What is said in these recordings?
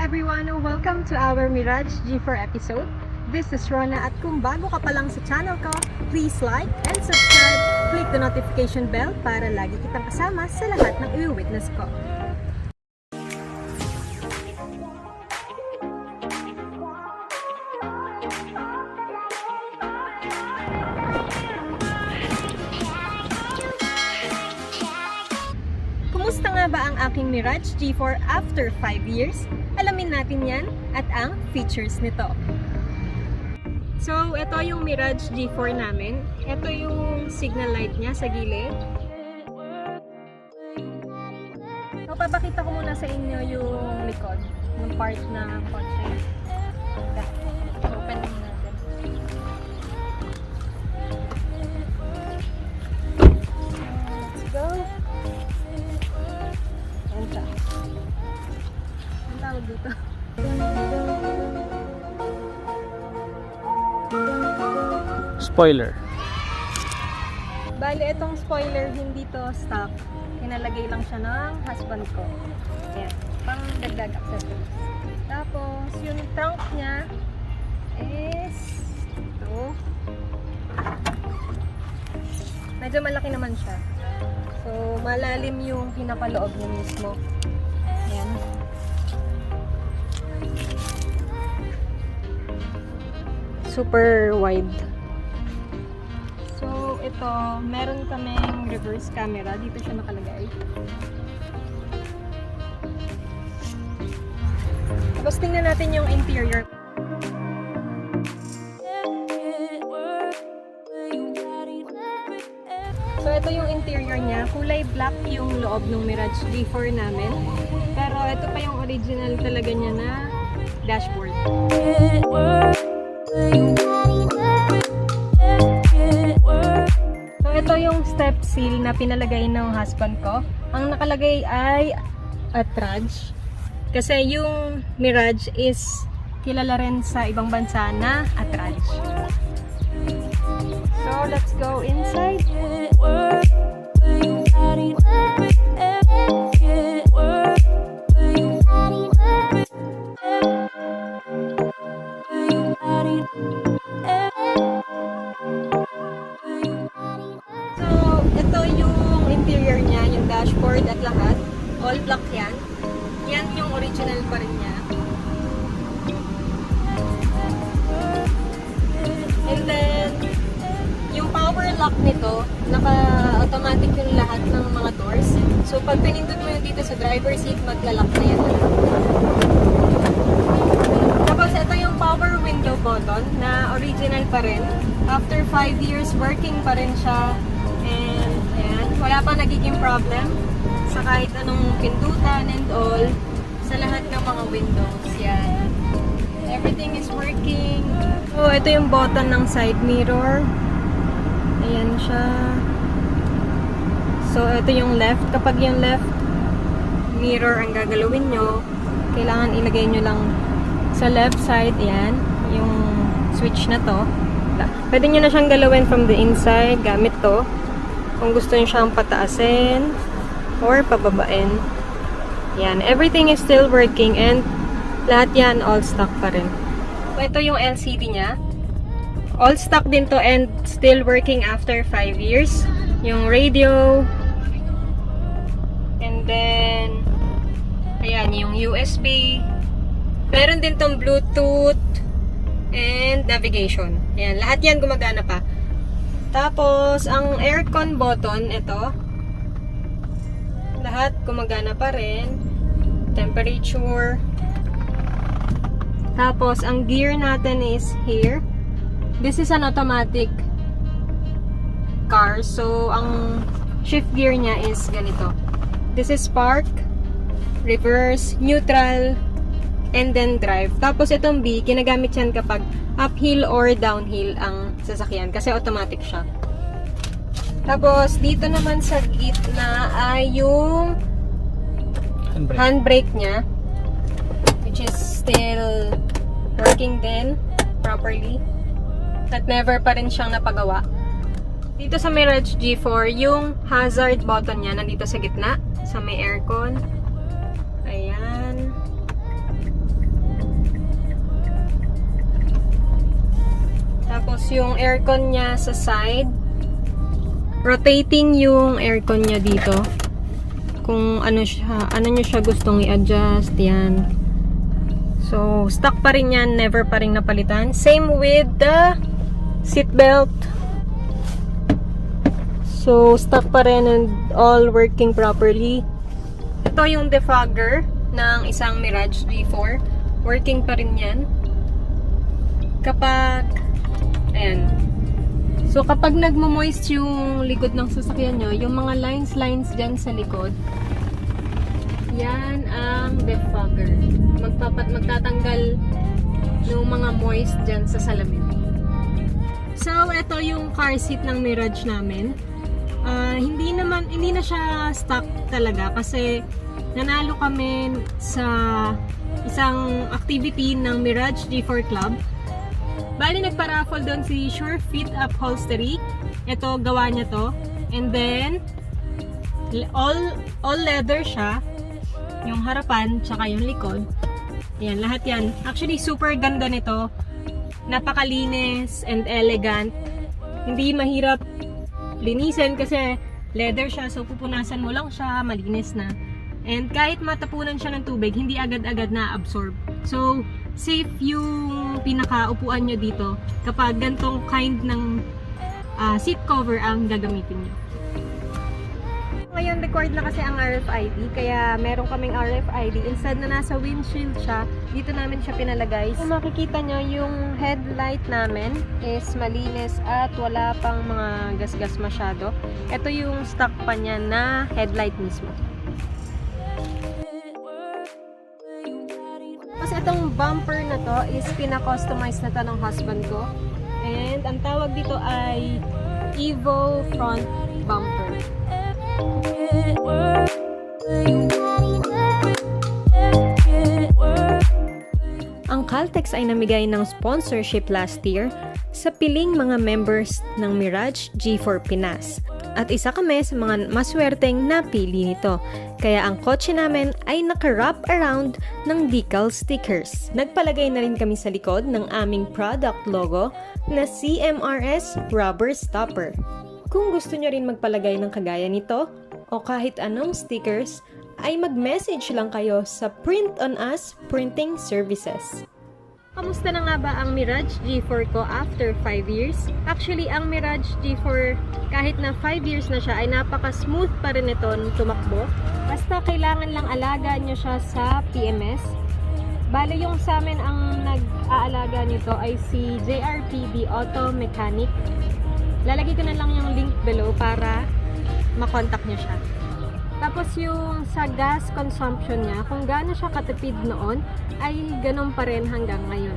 everyone! Welcome to our Mirage G4 episode. This is Rona at kung bago ka pa lang sa channel ko, please like and subscribe. Click the notification bell para lagi kitang kasama sa lahat ng i-witness ko. Kumusta nga ba ang aking Mirage G4 after 5 years? Alamin natin yan at ang features nito. So, ito yung Mirage G4 namin. Ito yung signal light niya sa gilid. So, papakita ko muna sa inyo yung likod, yung part ng kotse. Open natin. Let's go! Ang tawag dito. Spoiler. Bali, itong spoiler hindi to stock. Kinalagay lang siya ng husband ko. Ayan. Pang dagdag accessories. Tapos, yung trunk niya is ito. Medyo malaki naman siya. So, malalim yung pinapaloob niya mismo. Ayan. Super wide. So, ito, meron kaming reverse camera. Dito siya nakalagay. Tapos, tingnan natin yung interior. So, ito yung interior niya. Kulay black yung loob ng Mirage G4 namin. Pero, ito pa yung original talaga niya na dashboard. So, ito yung step seal na pinalagay ng husband ko. Ang nakalagay ay Attrage. Kasi yung Mirage is kilala rin sa ibang bansa na Attrage. So, let's go inside. Interior niya, yung dashboard at lahat, all black yan. Yan yung original pa rin niya. And then, yung power lock nito, naka-automatic yung lahat ng mga doors. So, pag pinindot mo yun dito sa driver seat, magla-lock na yan. Tapos, ito yung power window button na original pa rin. After 5 years, working pa rin siya. And, ayan, wala pa nagiging problem sa kahit anong pindutan and all, sa lahat ng mga windows. Yan. Everything is working. So, ito yung button ng side mirror. Ayan siya. So, ito yung left. Kapag yung left mirror ang gagalawin nyo, kailangan ilagay nyo lang sa left side. Ayan. Yung switch na to. Pwede nyo na siyang galawin from the inside gamit to. Kung gusto nyo siyang pataasin or pababain. Yan. Everything is still working and lahat yan all stock pa rin. So, ito yung LCD niya. All stock din to and still working after 5 years. Yung radio. And then, ayan, yung USB. Meron din tong Bluetooth and navigation. Ayan, lahat yan gumagana pa. Tapos, ang aircon button, ito. Lahat gumagana pa rin. Temperature. Tapos, ang gear natin is here. This is an automatic car. So, ang shift gear niya is ganito. This is park, reverse, neutral, and then drive. Tapos, itong B, ginagamit yan kapag uphill or downhill ang sasakyan kasi automatic siya. Tapos dito naman sa gitna ay yung handbrake niya, which is still working din properly at never pa rin siyang napagawa. Dito sa Mirage G4, yung hazard button niya nandito sa gitna sa may aircon. Ayan. Tapos yung aircon niya sa side. Rotating yung aircon niya dito. Kung ano nyo siya gustong i-adjust, yan. So, stock pa rin yan, never pa rin napalitan. Same with the seatbelt. So, stock pa rin and all working properly. Ito yung defogger ng isang Mirage G4. Working pa rin yan. Ayan. So, kapag nagmo-moist yung likod ng sasakyan nyo, yung mga lines dyan sa likod, yan ang defogger. Magtatanggal ng mga moist dyan sa salamin. So, ito yung car seat ng Mirage namin. Hindi na siya stock talaga kasi nanalo kami sa isang activity ng Mirage G4 Club. Bali, nagpa-raffle doon si Surefit Upholstery. Ito, gawa niya to. And then, all leather siya. Yung harapan, tsaka yung likod. Yan, lahat yan. Actually, super ganda nito. Napakalinis and elegant. Hindi mahirap linisin kasi leather siya. So, pupunasan mo lang siya, malinis na. And kahit matapunan siya ng tubig, hindi agad-agad na-absorb. So, safe yung pinakaupuan nyo dito kapag gantong kind ng seat cover ang gagamitin nyo. Ngayon, record na kasi ang RFID, kaya meron kaming RFID. Instead na nasa windshield siya, dito namin siya pinalagay. Kung makikita nyo, yung headlight namin is malinis at wala pang mga gasgas masyado. Ito yung stock pa niya na headlight mismo. Tapos itong bumper na to is pina-customize na to ng husband ko. And ang tawag dito ay Evo Front Bumper. Ang Caltex ay namigay ng sponsorship last year sa piling mga members ng Mirage G4 Pinas. At isa kami sa mga maswerteng napili nito. Kaya ang kotse namin ay naka-wrap around ng decal stickers. Nagpalagay na rin kami sa likod ng aming product logo na CMRS Rubber Stopper. Kung gusto nyo rin magpalagay ng kagaya nito o kahit anong stickers, ay mag-message lang kayo sa Print on Us Printing Services. Kamusta na nga ba ang Mirage G4 ko after 5 years? Actually, ang Mirage G4, kahit na 5 years na siya, ay napaka-smooth pa rin ito nung tumakbo. Basta kailangan lang alagaan nyo siya sa PMS. Bale, yung sa amin ang nag-aalaga nito ay si JRPD Auto Mechanic. Lalagay ko na lang yung link below para makontak nyo siya. Tapos yung sa gas consumption niya, kung gaano siya katipid noon, ay ganun pa rin hanggang ngayon.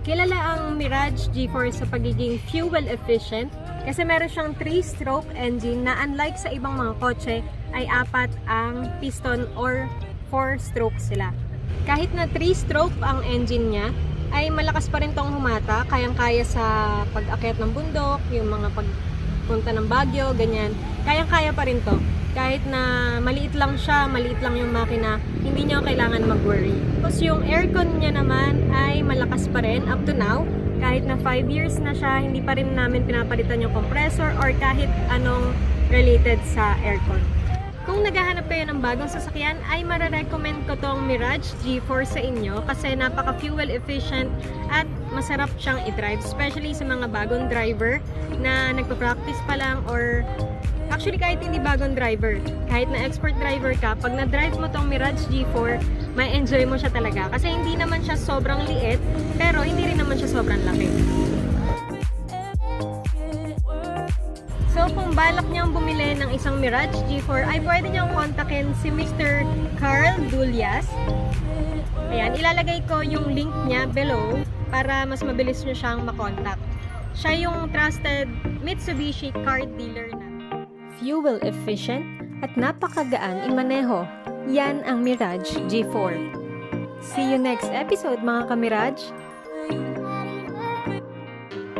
Kilala ang Mirage G4 sa pagiging fuel efficient kasi meron siyang 3-stroke engine na unlike sa ibang mga kotse ay 4 ang piston or 4-stroke sila. Kahit na 3-stroke ang engine niya, ay malakas pa rin tong humata, kayang-kaya sa pag-akyat ng bundok, yung mga pagpunta ng Baguio, ganyan. Kayang-kaya pa rin to. Kahit na maliit lang siya, maliit lang yung makina, hindi nyo kailangan mag-worry. Tapos yung aircon niya naman ay malakas pa rin up to now. Kahit na 5 years na siya, hindi pa rin namin pinapalitan yung compressor or kahit anong related sa aircon. Kung naghahanap kayo ng bagong sasakyan, ay mararecommend ko tong Mirage G4 sa inyo kasi napaka-fuel efficient at masarap siyang i-drive. Especially sa mga bagong driver na nagpa-practice pa lang or actually, kahit hindi bagong driver, kahit na expert driver ka, pag na-drive mo tong Mirage G4, may enjoy mo siya talaga. Kasi hindi naman siya sobrang liit, pero hindi rin naman siya sobrang laki. So, kung balak niyong bumili ng isang Mirage G4, ay pwede niyong kontakin si Mr. Carl Dulias. Ayan, ilalagay ko yung link niya below para mas mabilis niyo siyang makontak. Siya yung trusted Mitsubishi car dealer na fuel efficient at napakagaan imaneho. Yan ang Mirage G4. See you next episode mga ka-Mirage!